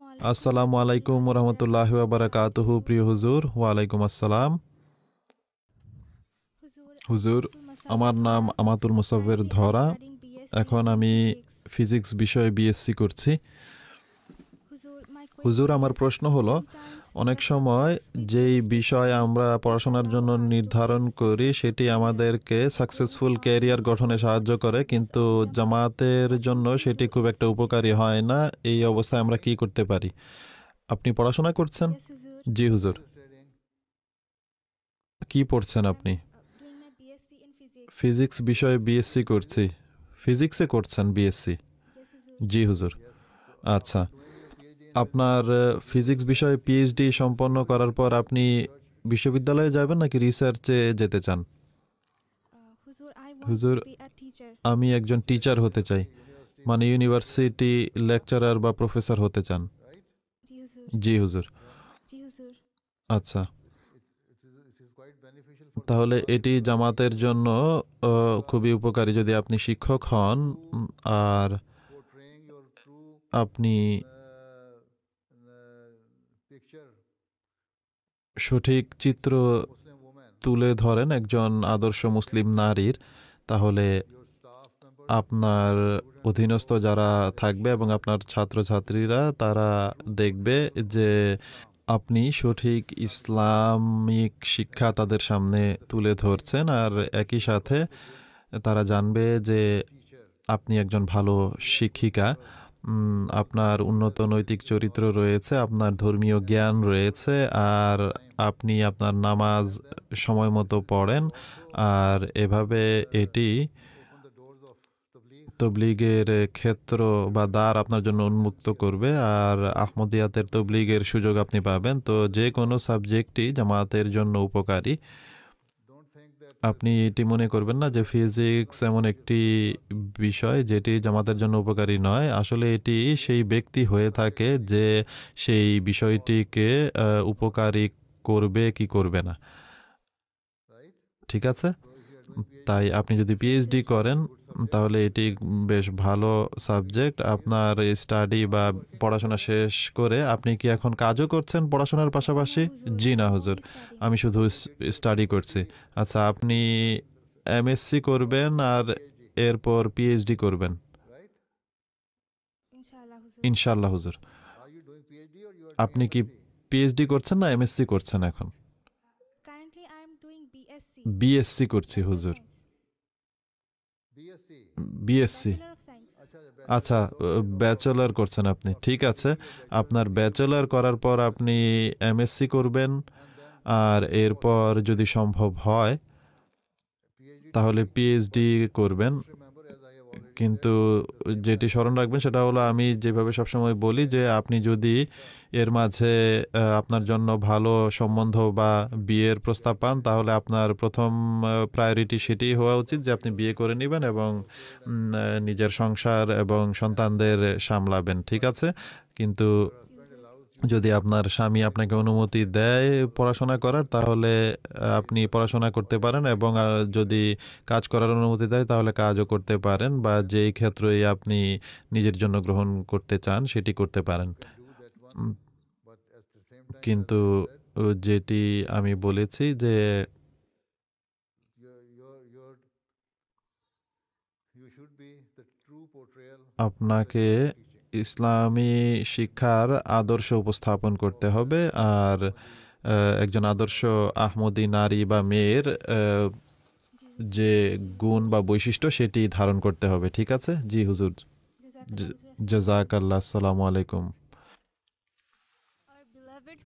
আসসালামু আলাইকুম রহমতুল্লাহি ওয়া বারাকাতুহু। প্রিয় হুজুর, ওয়ালাইকুম আসসালাম। হুজুর, আমার নাম আমাতুল মুসাব্বির ধরা। এখন আমি ফিজিক্স বিষয়ে বিএসসি করছি। হুজুর, আমার প্রশ্ন হলো, অনেক সময় যেই বিষয় আমরা পড়াশোনার জন্য নির্ধারণ করি সেটি আমাদেরকে সাকসেসফুল ক্যারিয়ার গঠনে সাহায্য করে, কিন্তু জামাতের জন্য সেটি খুব একটা উপকারী হয় না। এই অবস্থায় আমরা কি করতে পারি? আপনি পড়াশোনা করছেন? জি হুজুর। কি পড়ছেন আপনি? ফিজিক্স বিষয়ে বিএসসি করছি। ফিজিক্সে করছেন বিএসসি? জি হুজুর। আচ্ছা, আপনার ফিজিক্স বিষয়ে পিএইচডি সম্পন্ন করার পর আপনি বিশ্ববিদ্যালয়ে যাবেন নাকি রিসার্চে যেতে চান? হুজুর, আমি একজন টিচার হতে চাই, মানে ইউনিভার্সিটি লেকচারার বা প্রফেসর হতে চান? জি হুজুর। আচ্ছা, তাহলে এটি জামাতের জন্য খুবই উপকারী যদি আপনি শিক্ষক হন। আর আপনি সঠিক চিত্র তুলে ধরেন একজন আদর্শ মুসলিম নারীর, তাহলে আপনার অধীনস্থ যারা থাকবে এবং আপনার ছাত্রছাত্রীরা তারা দেখবে যে আপনি সঠিক ইসলামিক শিক্ষা তাদের সামনে তুলে ধরছেন, আর একই সাথে তারা জানবে যে আপনি একজন ভালো শিক্ষিকা। আপনার উন্নত নৈতিক চরিত্র রয়েছে, আপনার ধর্মীয় জ্ঞান রয়েছে, আর আপনি আপনার নামাজ সময় মতো পড়েন। আর এভাবে এটি তবলিগের ক্ষেত্র বা দ্বার আপনার জন্য উন্মুক্ত করবে, আর আহমদিয়াতের তবলিগের সুযোগ আপনি পাবেন। তো যে কোনো সাবজেক্টই জামাতের জন্য উপকারী। আপনি এটি মনে করবেন না যে ফিজিক্স এমন একটি বিষয় যেটি জামাতের জন্য উপকারী নয়। আসলে এটি সেই ব্যক্তি হয়ে থাকে যে সেই বিষয়টিকে উপকারী করবে কি করবে না। ঠিক আছে? তাই আপনি যদি পিএইচডি করেন তাহলে এটি বেশ ভালো সাবজেক্ট। আপনার স্টাডি বা পড়াশোনা শেষ করে আপনি কি এখন কাজও করছেন পড়াশোনার পাশাপাশি? জি না হুজুর, আমি শুধু স্টাডি করছি। আচ্ছা, আপনি এমএসসি করবেন আর এরপর পিএইচডি করবেন? ইনশাআল্লাহ হুজুর। আপনি কি পিএইচডি করছেন না এমএসসি করছেন এখন? বিএসসি করছি হুজুর। বিএসসি। আচ্ছা, ব্যাচেলর করছেন আপনি, ঠিক আছে। আপনার ব্যাচেলর করার পর আপনি এমএসসি করবেন, আর এরপর যদি সম্ভব হয় তাহলে পিএইচডি করবেন। কিন্তু যেটি স্মরণ রাখবেন সেটা হলো, আমি যেভাবে সবসময় বলি যে আপনি যদি এর মাঝে আপনার জন্য ভালো সম্বন্ধ বা বিয়ের প্রস্তাব পান তাহলে আপনার প্রথম প্রায়োরিটি সেটি হওয়া উচিত যে আপনি বিয়ে করে নেবেন এবং নিজের সংসার এবং সন্তানদের সামলাবেন, ঠিক আছে? কিন্তু যদি আপনার স্বামী আপনাকে অনুমতি দেয় পড়াশোনা করার তাহলে আপনি পড়াশোনা করতে পারেন, এবং যদি কাজ করার অনুমতি দেয় তাহলে কাজও করতে পারেন, বা যেই ক্ষেত্রেই আপনি নিজের জন্য গ্রহণ করতে চান সেটি করতে পারেন। কিন্তু যেটি আমি বলেছি যে আপনাকে ইসলামী শিক্ষার আদর্শ উপস্থাপন করতে হবে, আর একজন আদর্শ আহমদী নারী বা মেয়ের যে গুণ বা বৈশিষ্ট্য সেটি ধারণ করতে হবে, ঠিক আছে? জি হুজুর। জাযাকাল্লাহ। আসসালামু আলাইকুম।